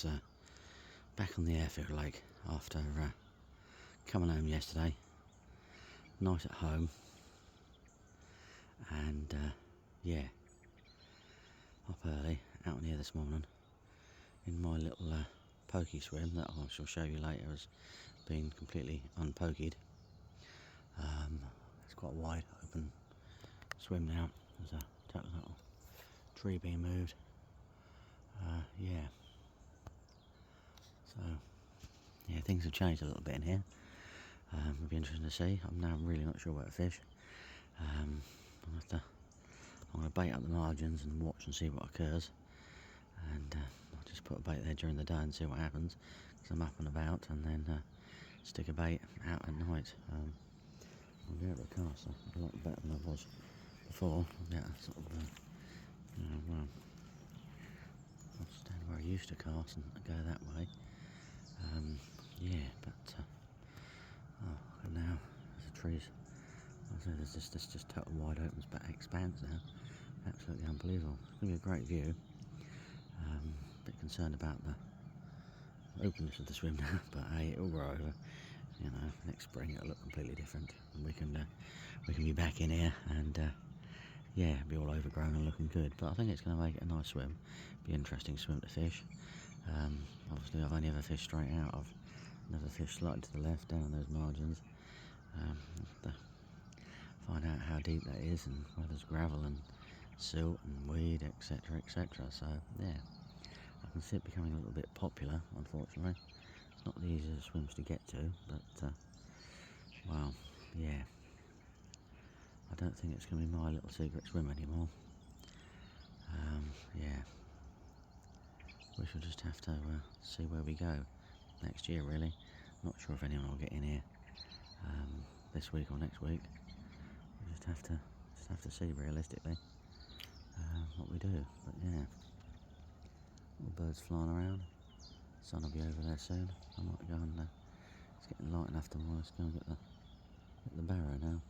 it's back on the airfield lake after coming home yesterday. Nice at home, and yeah, up early, out in here this morning in my little pokey swim that I shall show you later has been completely unpokied. It's quite a wide open swim now. There's a total little tree being moved. Yeah, so yeah, things have changed a little bit in here. It'll be interesting to see. I'm now really not sure where to fish. I'm going to bait up the margins and watch and see what occurs, and I'll just put a bait there during the day and see what happens, because I'm up and about, and then stick a bait out at night. I'll be able to cast a lot better than I was before. I'll get a sort of I'll stand where I used to cast and go that way. Yeah, but look at now, there's the trees. There's just total wide open expanse now. Absolutely unbelievable. It's going to be a great view. A bit concerned about the openness of the swim now, but hey, it'll grow over. You know, next spring it'll look completely different, and we can be back in here and yeah, be all overgrown and looking good. But I think it's going to make it a nice swim. Be an interesting swim to fish. Obviously, I've only ever fished straight out. I've never fished slightly to the left down those margins. Have to find out how deep that is and where there's gravel and silt and weed, etc, etc. So yeah, I can see it becoming a little bit popular. Unfortunately, it's not the easiest swims to get to, but well, yeah, I don't think it's going to be my little secret swim anymore. Yeah, we shall just have to see where we go next year, really. Not sure if anyone will get in here this week or next week. We just have to see realistically what we do. But yeah, little birds flying around. Sun will be over there soon. I might go and it's getting light enough to almost go and get the barrow now.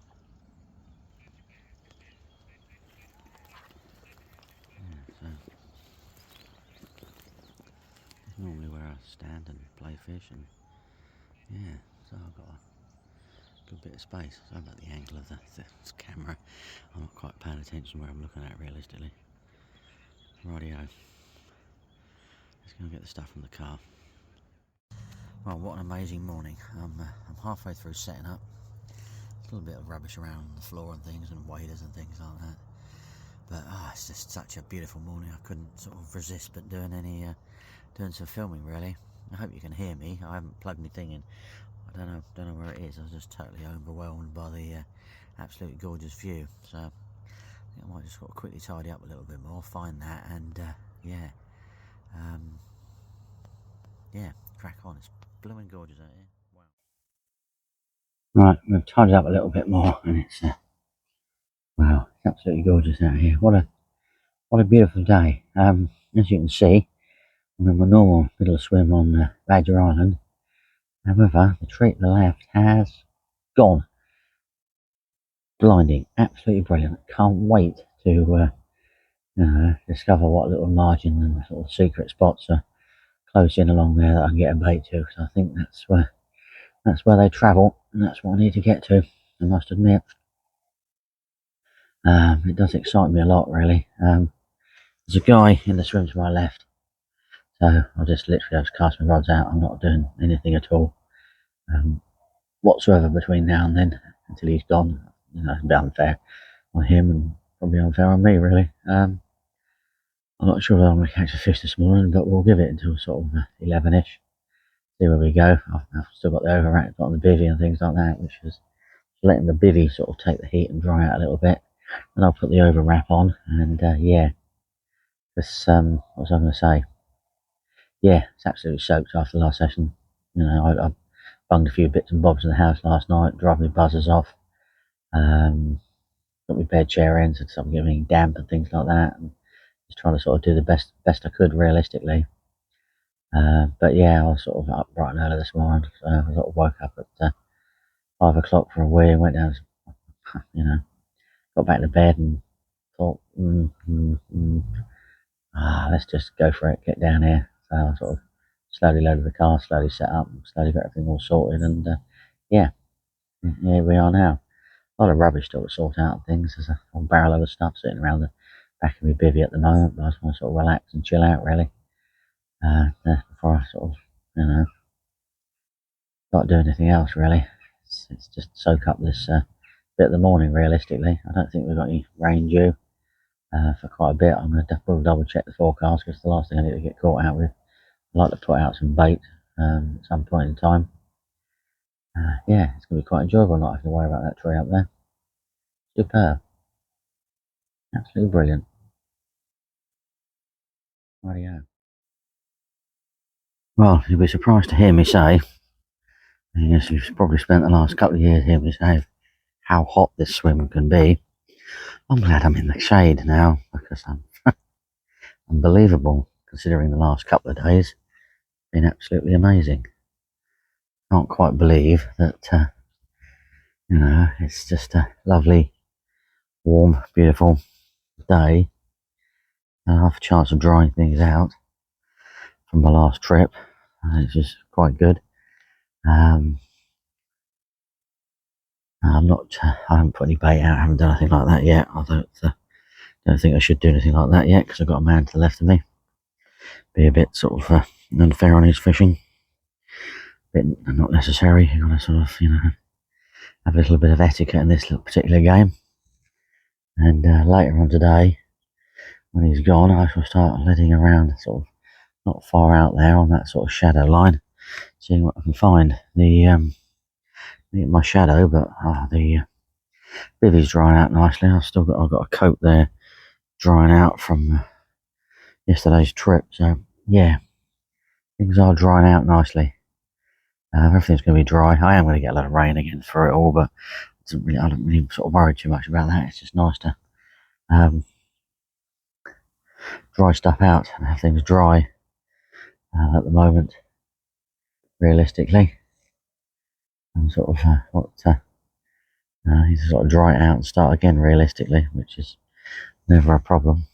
Yeah, so it's normally where I stand and play fish, and yeah, so I've got a good bit of space. Sorry about the angle of the camera. I'm not quite paying attention where I'm looking at realistically. Rightio. Let's go and get the stuff from the car. Well, what an amazing morning. I'm halfway through setting up. A little bit of rubbish around on the floor and things, and waders and things like that. But it's just such a beautiful morning. I couldn't sort of resist but doing some filming, really. I hope you can hear me. I haven't plugged my thing in. I don't know where it is. I was just totally overwhelmed by the absolutely gorgeous view. So I think I might just sort of quickly tidy up a little bit more, find that, and yeah, yeah, crack on. It's blooming gorgeous out here. Wow. Right, we've tidied up a little bit more, and it's wow, it's absolutely gorgeous out here. What a beautiful day. As you can see, I'm in my normal little swim on Badger Island. However, the tree to the left has gone. Blinding, absolutely brilliant. Can't wait to discover what little margin and sort of secret spots are close in along there that I can get a bait to, because I think that's where they travel, and that's what I need to get to, I must admit. It does excite me a lot, really. There's a guy in the swim to my left, so I'll just literally cast my rods out. I'm not doing anything at all whatsoever between now and then until he's gone. You know, it's a bit unfair on him and probably unfair on me, really. I'm not sure if I'm going to catch a fish this morning, but we'll give it until sort of 11ish. See where we go. I've still got the overwrap on the bivvy and things like that, which is letting the bivvy sort of take the heat and dry out a little bit. And I'll put the overwrap on, and yeah, this what was I going to say? Yeah, it's absolutely soaked after the last session. You know, I bunged a few bits and bobs in the house last night, drive my buzzers off, got my bed chair in, so something getting damp and things like that, and just trying to sort of do the best I could realistically. But yeah, I was sort of up bright and early this morning, so I sort of woke up at 5 o'clock for a wee and went down, you know, got back to bed and thought, let's just go for it, get down here. So I sort of slowly loaded the car, slowly set up, slowly got everything all sorted, and yeah, here we are now. A lot of rubbish still to sort out and things. There's a whole barrel of stuff sitting around the back of my bivvy at the moment, but I just want to sort of relax and chill out really. Before I sort of, start doing anything else really. It's just soak up this bit of the morning realistically. I don't think we've got any rain due for quite a bit. I'm going to double check the forecast because the last thing I need to get caught out with. I'd like to put out some bait at some point in time. Yeah, it's going to be quite enjoyable not having to worry about that tree up there. Superb. Absolutely brilliant. Rightio. Well, you'll be surprised to hear me say, yes, you've probably spent the last couple of years hearing me say how hot this swim can be. I'm glad I'm in the shade now because I'm unbelievable considering the last couple of days. Been absolutely amazing. Can't quite believe that, it's just a lovely, warm, beautiful day. I have a chance of drying things out from my last trip, which is quite good. I haven't put any bait out, I haven't done anything like that yet. I don't think I should do anything like that yet because I've got a man to the left of me. Be a bit sort of unfair on his fishing. Bit not necessary. You've got to sort of, have a little bit of etiquette in this particular game. And later on today, when he's gone, I shall start letting around sort of not far out there on that sort of shadow line, seeing what I can find. My shadow, but the bivvy's drying out nicely. I've got a coat there drying out from yesterday's trip. So yeah, things are drying out nicely. Everything's going to be dry. I am going to get a lot of rain again for it all, but I don't really sort of worry too much about that. It's just nice to dry stuff out and have things dry at the moment. Realistically, and sort of need to sort of dry it out and start again realistically, which is never a problem.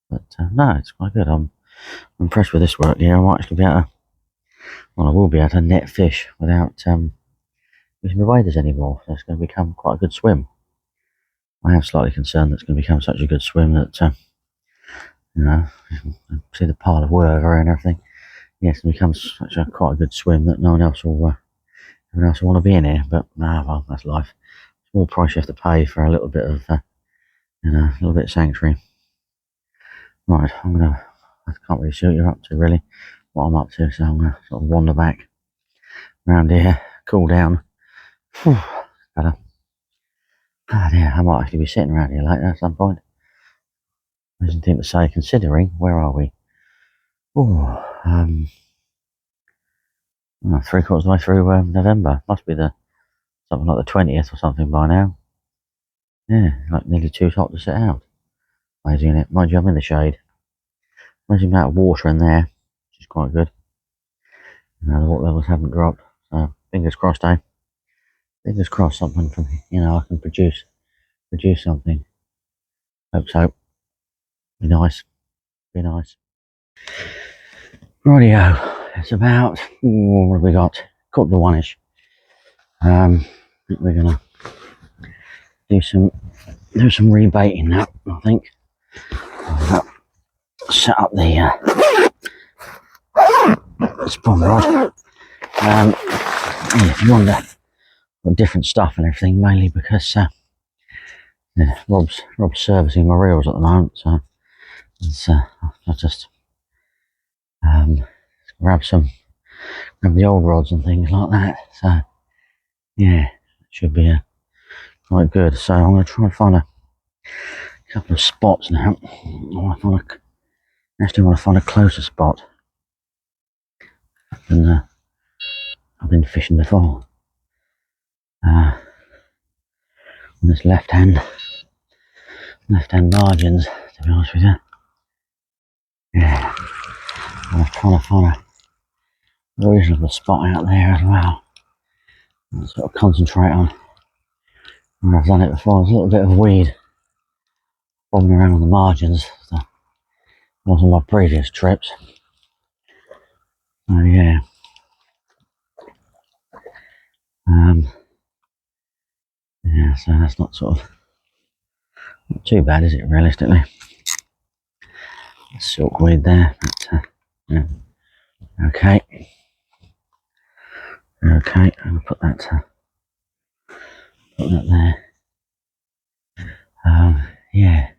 But no, it's quite good. I'm impressed with this work here. I might actually be able to, I will be able to net fish without using the waders anymore. So it's going to become quite a good swim. I am slightly concerned that it's going to become such a good swim that, see the pile of wood over and everything. Yeah, it's going to become quite a good swim that no one else will want to be in here. But well, that's life. Small price you have to pay for a little bit of, a little bit of sanctuary. Right, I can't really see what you're up to, really, what I'm up to, so I'm going to sort of wander back around here, cool down. Whew, better. Dear, I might actually be sitting around here later at some point. I didn't think to say, considering, where are we? Oh, 3/4 of the way through November. Must be something like the 20th or something by now. Yeah, like nearly too hot to sit out. Amazing, isn't it? Mind you, I'm in the shade. Amazing amount of water in there, which is quite good. The water levels haven't dropped, so fingers crossed, eh? Fingers crossed something from, I can produce something. Hope so. Be nice. Be nice. Rightio. It's about, what have we got? 1:45-ish. We're gonna do some rebaiting now, I think. Set up the spawn rod. If you wonder, got different stuff and everything, mainly because Rob's servicing my reels at the moment, so I'll just grab the old rods and things like that. So yeah, it should be quite good. So I'm going to try and find a couple of spots now. I actually want to find a closer spot than I've been fishing before. On this left hand margins, to be honest with you. Yeah, I'm trying to find a reasonable spot out there as well. I'll sort of concentrate on where I've done it before. There's a little bit of weed bobbing around on the margins. So, on my previous trips. Oh yeah. Yeah, so that's not not too bad, is it, realistically? Silkweed there, but yeah. Okay. Okay, I'm gonna put that there. Yeah.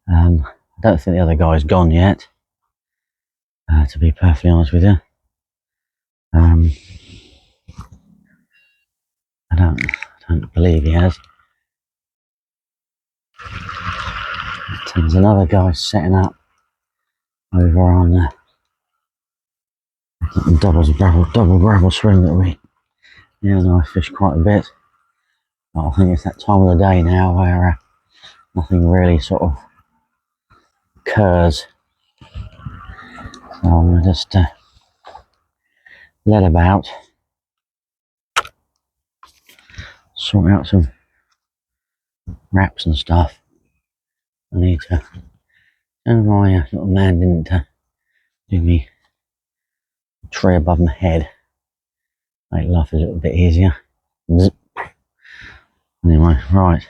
I don't think the other guy's gone yet. To be perfectly honest with you. I don't believe he has. But there's another guy setting up over on the double gravel swing that I fish quite a bit. But I think it's that time of the day now where nothing really sort of occurs. So I'm gonna just let about, sort out some wraps and stuff. I need to. And my little man didn't do me a tree above my head. Make life a little bit easier. Zip. Anyway, right.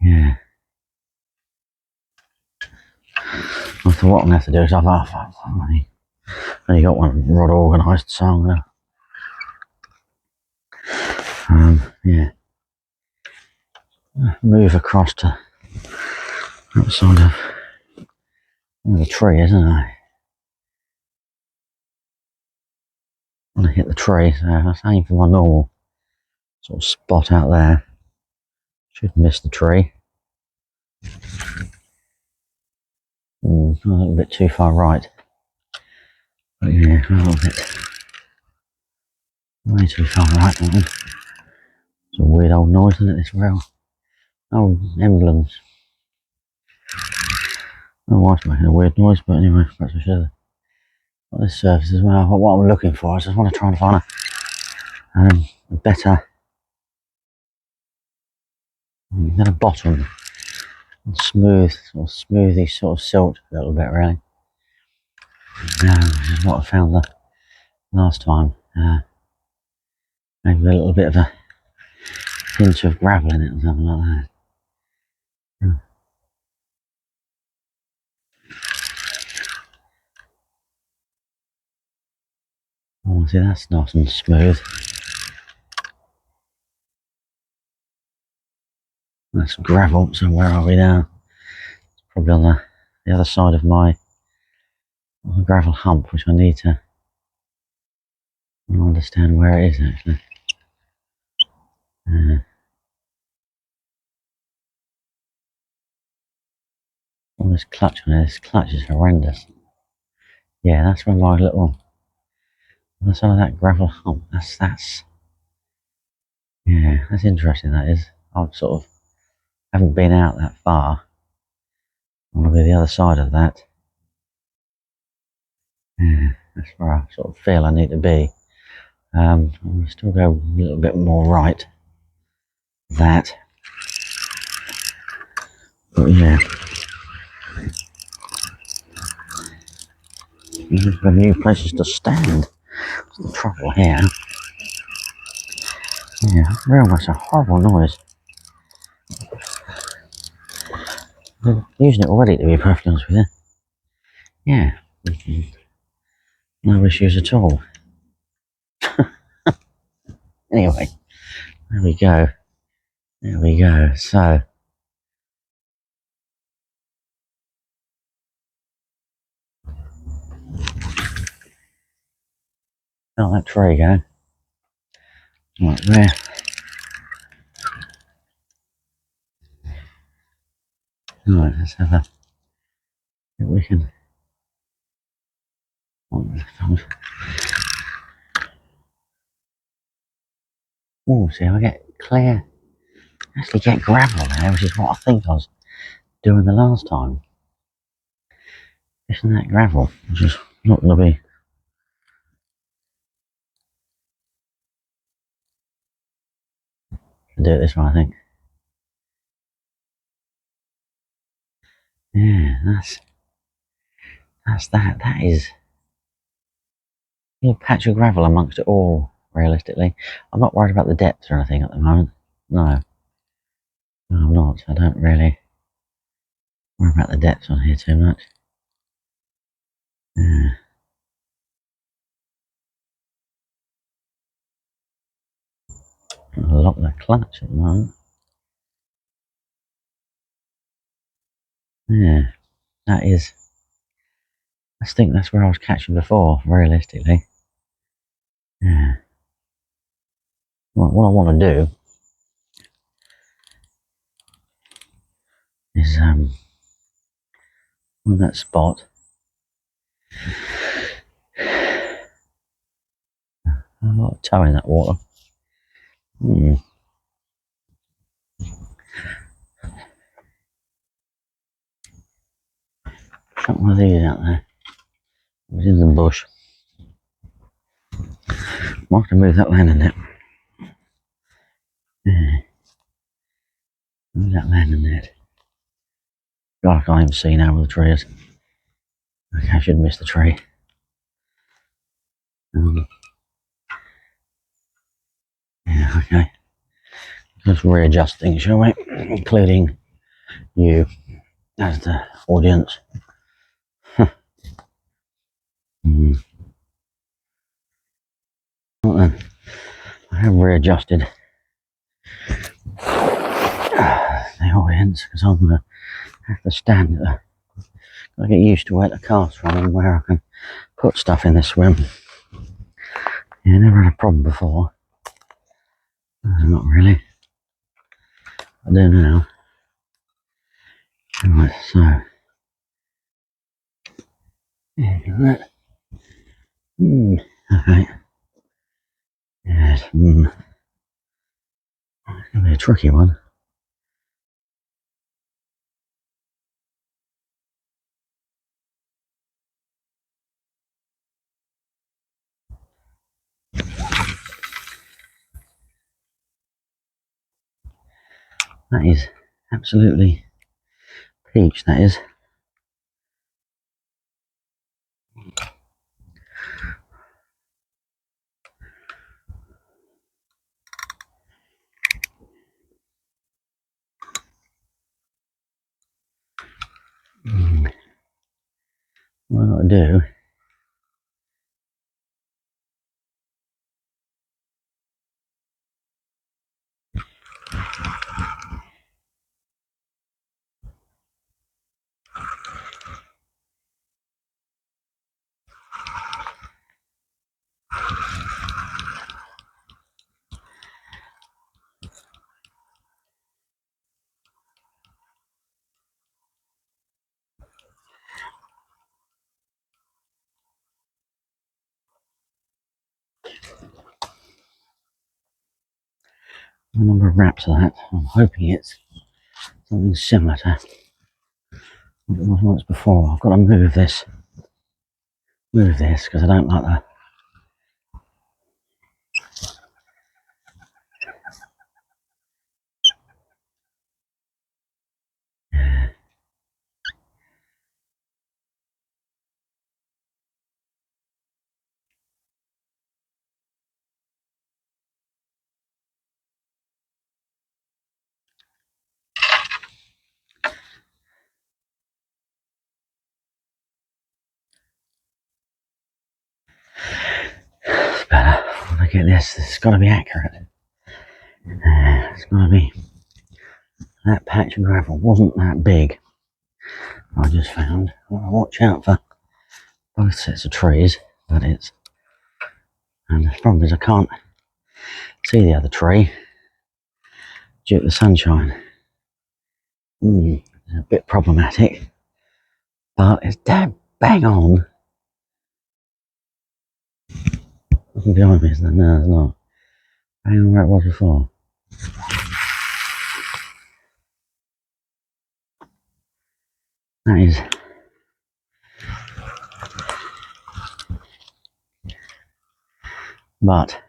Yeah. I thought what I'm gonna have to do is I've only got one rod organised, so I'm gonna yeah, move across to that side of the tree, isn't I? I want to hit the tree, so let's aim for my normal sort of spot out there. Should miss the tree. A little bit too far right. But yeah, a little bit. Way too far right, that one. It's a weird old noise, isn't it, this rail? Old emblems. I don't know why it's making a weird noise, but anyway, perhaps I should have got this surface as well. But what I'm looking for is I just want to try and find a better bottom. Smooth, smoothy sort of silt a little bit, really. Which is what I found the last time. Maybe a little bit of a hint of gravel in it or something like that. Oh, see, that's nice and smooth. That's gravel, so where are we now? It's probably on the other side of my gravel hump, which I need to understand where it is actually. All this clutch on it, this clutch is horrendous. Yeah, that's where my little, on the side of that gravel hump, yeah, that's interesting, that is. I've sort of haven't been out that far. I want to be the other side of that. Yeah, that's where I sort of feel I need to be. I'm going to still go a little bit more right. That. But yeah. These are the new places to stand. That's the trouble here. Yeah, rail makes a horrible noise. I'm using it already, to be perfectly honest with you. Yeah. No issues at all. Anyway, there we go. There we go. So, oh, that tree go. Right there. Right, let's have a. If we can. Oh, see, I get clear. Actually, get gravel there, which is what I think I was doing the last time. Isn't that gravel? Which is not going to be. I'll do it this way, I think. Yeah, that's that. That is. little patch of gravel amongst it all, realistically. I'm not worried about the depth or anything at the moment. No. No, I'm not. I don't really worry about the depth on here too much. Yeah. I'll lock the clutch at the moment. Yeah, that is. I think that's where I was catching before, realistically. Yeah. What I want to do is on that spot. A lot of toe in that water. Shot one of these out there. It was in the bush. Might have to move that landing net. Yeah. Move that landing net. God, I can't even see now with the trees. Okay, I should miss the tree. Yeah, okay. Just readjusting, shall we? Including you as the audience. Well then, I have readjusted the audience because I'm going to have to stand at I get used to where the car's running, where I can put stuff in the swim. Yeah, never had a problem before. Not really. I do now. Right, so. Yeah, that. Okay. Yes, it's going to be a tricky one. That is absolutely peach, that is. What I've got to do a number of wraps of that. I'm hoping it's something similar to what it was once before. I've got to move this because I don't like the better. When I get this, it's got to be accurate. It's got to be. That patch of gravel wasn't that big. I just found. I want to watch out for both sets of trees, but it's. And the problem is I can't see the other tree due to the sunshine. It's a bit problematic, but it's dead bang on. Nothing behind me, is there? No, it's not. Bang on where it was before. That is. But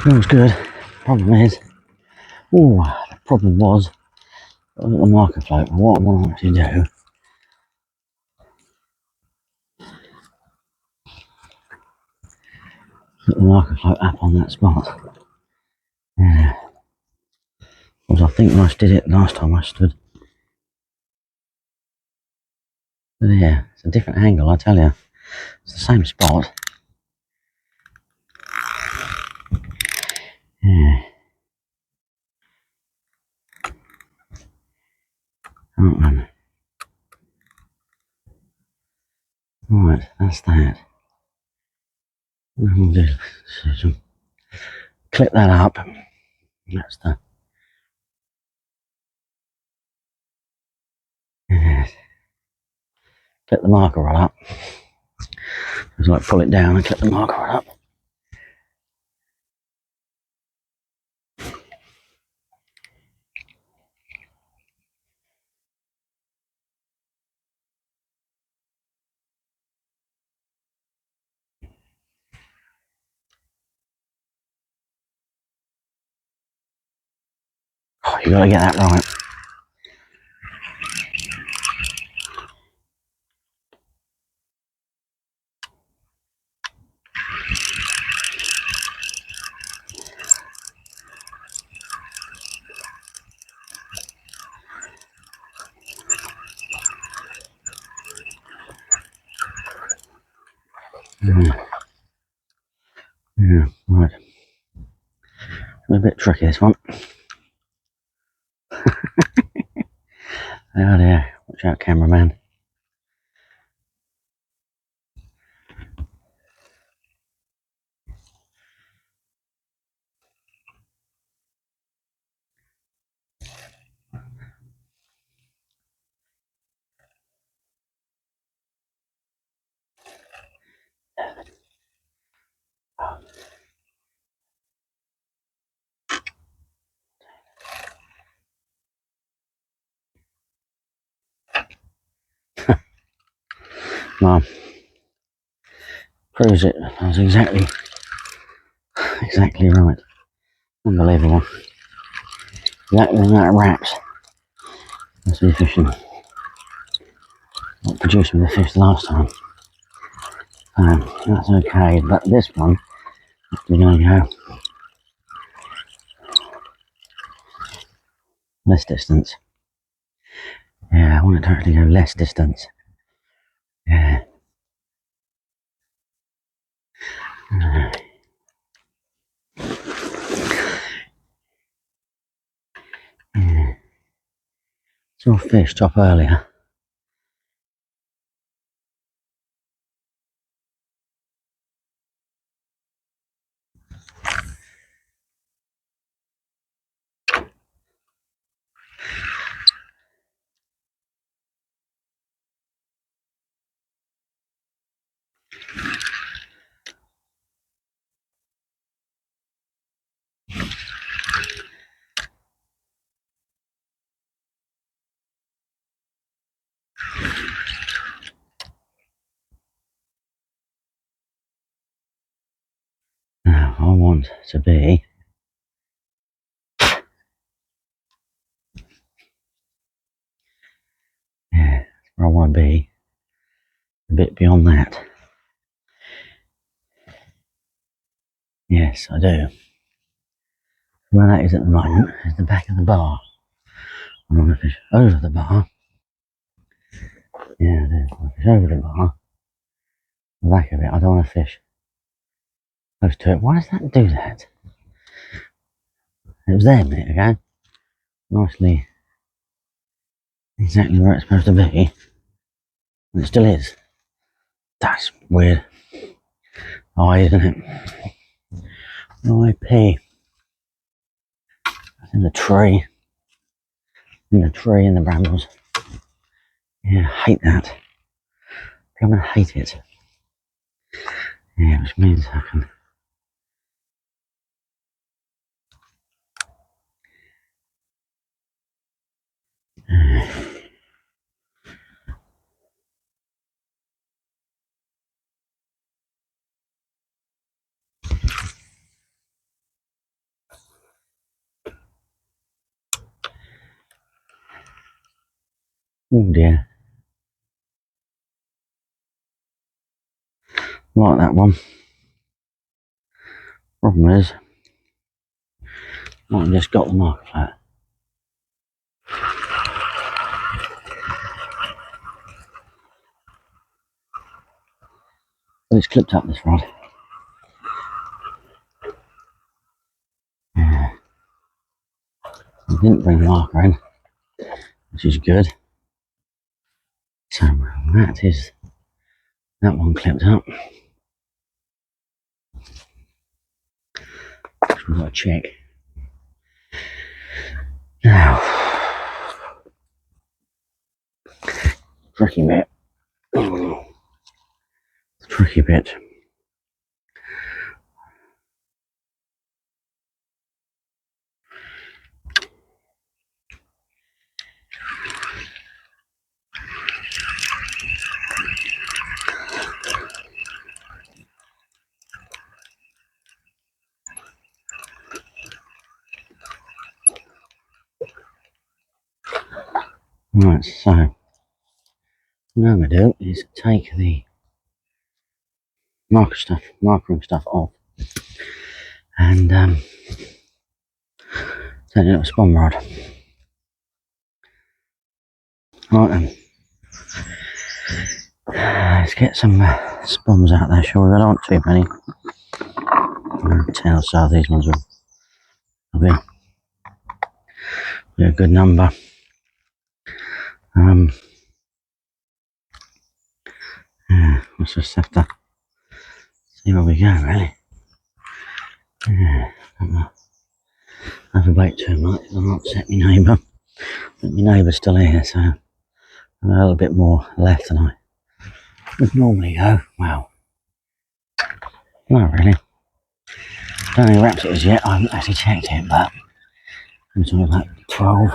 feels good. Problem is, the problem was, the marker float. What I want to do, put the marker float up on that spot. Yeah. Because I think when I did it last time, I stood. But yeah, it's a different angle, I tell you. It's the same spot. Yeah. Right, that's that. We'll do some, clip that up. That's the. Yeah. Clip the marker right up. Just like pull it down and clip the marker right up. Oh, you gotta get that right. Yeah, right. It's a bit tricky, this one. Oh dear. Watch out, cameraman. Well, proves it. I was exactly right. Unbelievable. Exactly the amount of wraps. Must be fishing. Not producing the fish last time. That's okay, but this one, we're going to go less distance. Yeah, I want it to actually go less distance. Yeah. Yeah. Saw a fish drop earlier. Now, I want to be where I want to be, a bit beyond that. Yes, I do. Where that is at the moment is the back of the bar. I want to fish over the bar. Yeah, I do. I want to fish over the bar. The back of it, I don't want to fish close to it. Why does that do that? It was there a minute ago. Nicely, exactly where it's supposed to be. And it still is. That's weird. Oh, isn't it? IP. That's in the tree. In the tree, in the brambles. Yeah, I hate that. I'm gonna hate it. Yeah, which means I can. Oh dear. Like that one. Problem is, I just got the marker flat. But it's clipped up this rod. Yeah. I didn't bring the marker in, which is good. So that is that one clipped up. We've got to check. Now, tricky bit. Tricky bit. Right, so what I'm going to do is take the markering stuff off, and take a little spawn rod. Right then, let's get some spawns out there, shall we? I don't want too many. 10 or so. These ones will be a good number. Yeah, let's just have to see where we go, really. Yeah, don't overbait too much, I'll upset my neighbour. But my neighbour's still here, so I'm a little bit more left than I would normally go. Well, not really. Don't know how wrapped it is yet, I haven't actually checked it, but I'm talking about 12.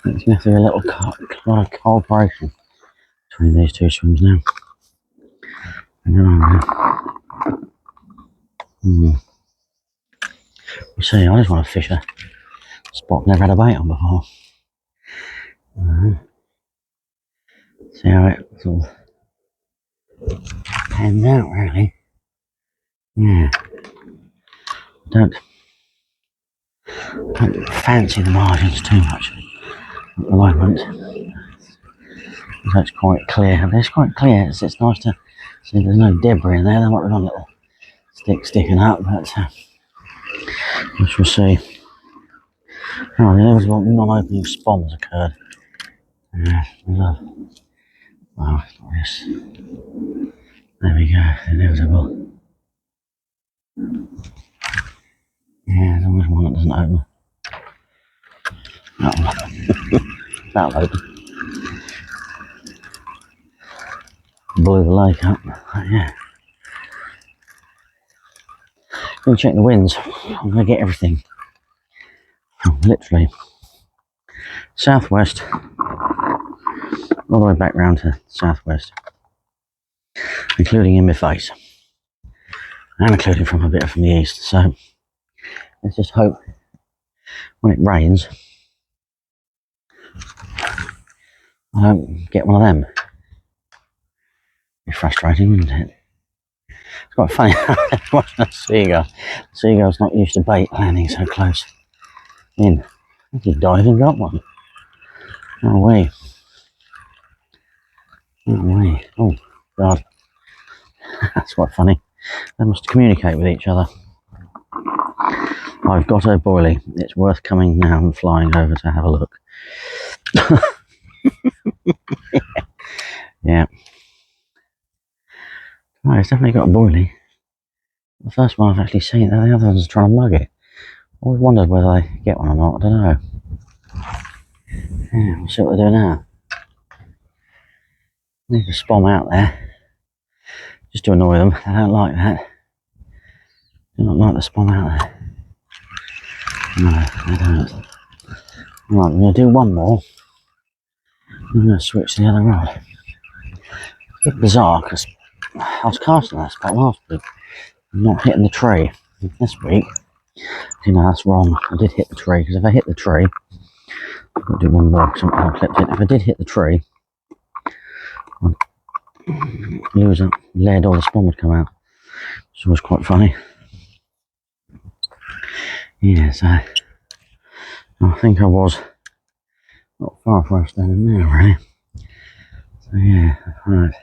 It's going to be a lot of cooperation between these two swims now. We'll see, I just want to fish a spot I've never had a bait on before. See how it sort of pans out, really. Yeah. Don't fancy the margins too much at the moment. So it's quite clear. It's quite clear. It's nice to see there's no debris in there. There might be one little stick sticking up, but we shall see. Oh, there was one non-opening spawn has occurred. Yeah, wow, yes. There we go, inevitable. Yeah, there's always one that doesn't open. That'll open. Blew the lake up, but yeah. Gonna check the winds. I'm gonna get everything from literally southwest all the way back round to southwest, including in my face, and including from a bit from the east. So let's just hope when it rains I don't get one of them. Be frustrating, wouldn't it? It's quite funny watching a seagull. The seagull's not used to bait landing so close in. I think he diving got one. No way. No way. Oh God. That's quite funny. They must communicate with each other. I've got a boilie. It's worth coming now and flying over to have a look. Yeah. Oh, it's definitely got a boilie. The first one I've actually seen, the other one's trying to mug it. I always wondered whether they get one or not, I don't know. Yeah, we'll see what they do now. Need to spom out there. Just to annoy them, they don't like that. They don't like the spom out there. No, they don't. Right, I'm going to do one more. I'm going to switch to the other rod. It's a bit bizarre because I was casting that spot last week. I'm not hitting the tree this week. You know, that's wrong. I did hit the tree, because if I hit the tree, I've got to do one more because I clipped it. If I did hit the tree, I'd lose that lead or the spawn would come out. Which was quite funny. Yeah, so I think I was not far from standing there, really. So yeah, right.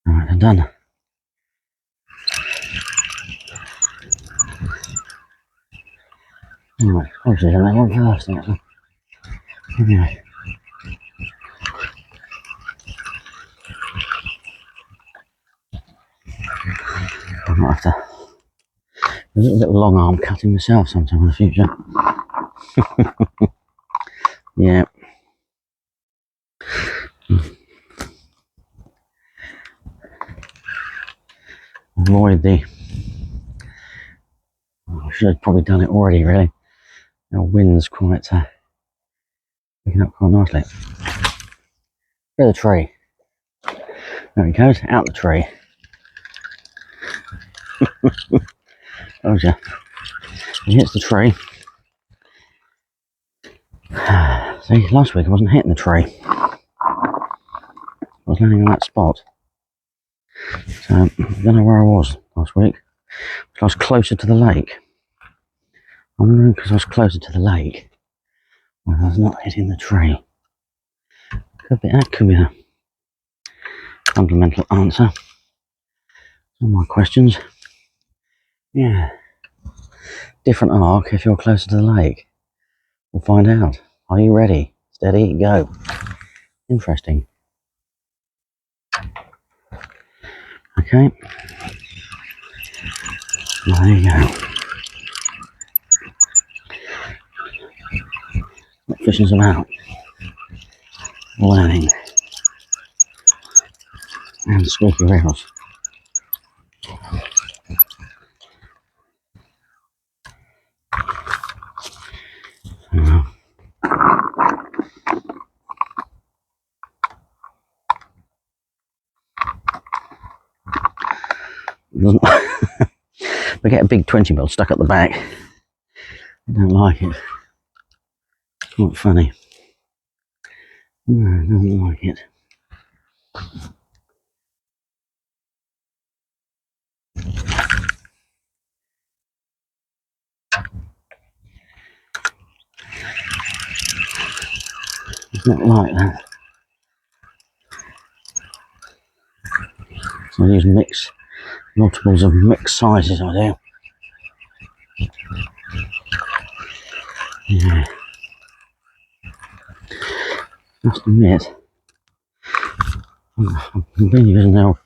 Alright, I'm done. Alright, obviously I went first actually. Anyway. I might have to a little bit of long arm cutting myself sometime in the future. Yeah. Avoid the... I should have probably done it already, really. The wind's quite picking up quite nicely. Through the tree. There it goes, out the tree. Oh yeah. He hits the tree. See, last week I wasn't hitting the tree. I was landing on that spot. So, I don't know where I was last week. I was closer to the lake. I'm wondering because I was closer to the lake. Well, I was not hitting the tree. That could be a fundamental answer to all my questions. Yeah. Different arc if you're closer to the lake. We'll find out. Are you ready? Steady, go. Interesting. Okay. Well, there you go. What fishing's about. Learning. And squeaky wheels. We get a big 20mm stuck at the back. I don't like it. It's not funny. No, I don't like it. It's not like that. So I use multiples of mixed sizes, I do. Yeah. Must admit, I've been using the old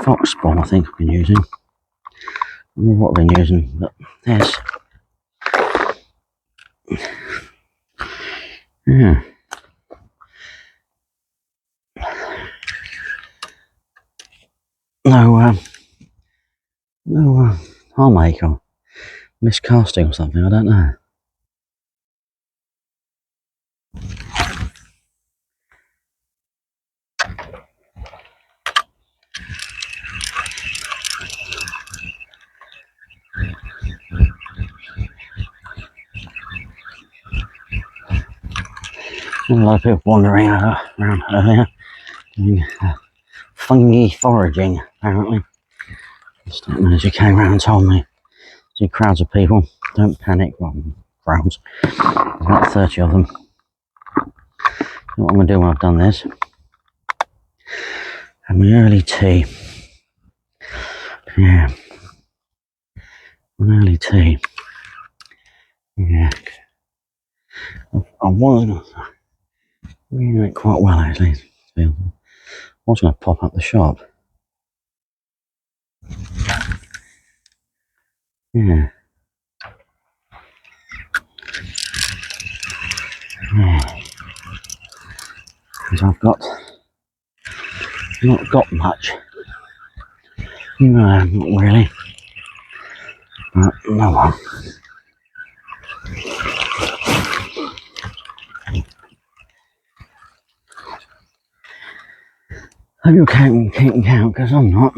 fox spawn, I think I've been using. I don't know what I've been using, but this. Yeah. No harmake or miscasting or something, I don't know. A lot of people wandering around earlier doing fungi foraging, apparently. Just don't know, as you came around and told me. See crowds of people, don't panic. Well, crowds. There's about 30 of them. So what I'm going to do when I've done this, have my early tea. Yeah. An early tea. Yeah. I was reading it quite well, actually. I was going to pop up the shop. Yeah. Yeah. Because I've not got much. No, not really. But no one. Hope you're keeping count, because I'm not.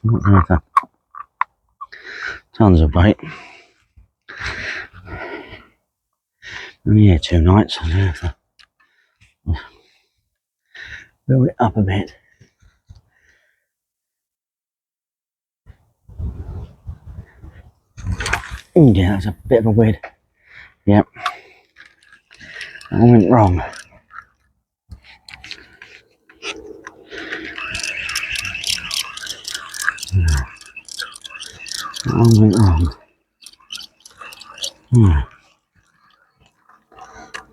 Not going for tons of bait. Only here 2 nights, I'm going to have to build it up a bit. Oh yeah, that's a bit of a weird. Yep. That went wrong. That went wrong.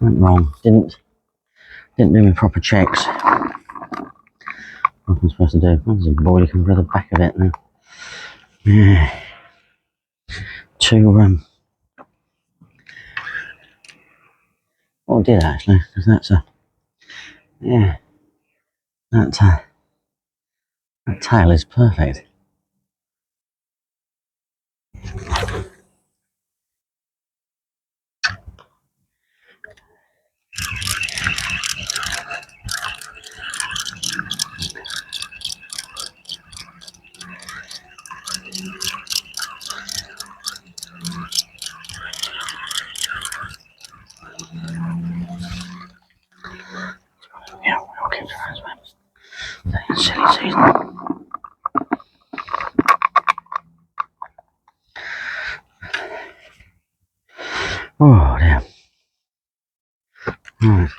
Went wrong. Didn't do my proper checks. What am I supposed to do? There's a boilie coming through the back of it now. Yeah. 2 well, I did actually, because that's a, yeah, that tail is perfect. Yeah, we'll keep the eyes open. It's silly season. Oh dear. Right.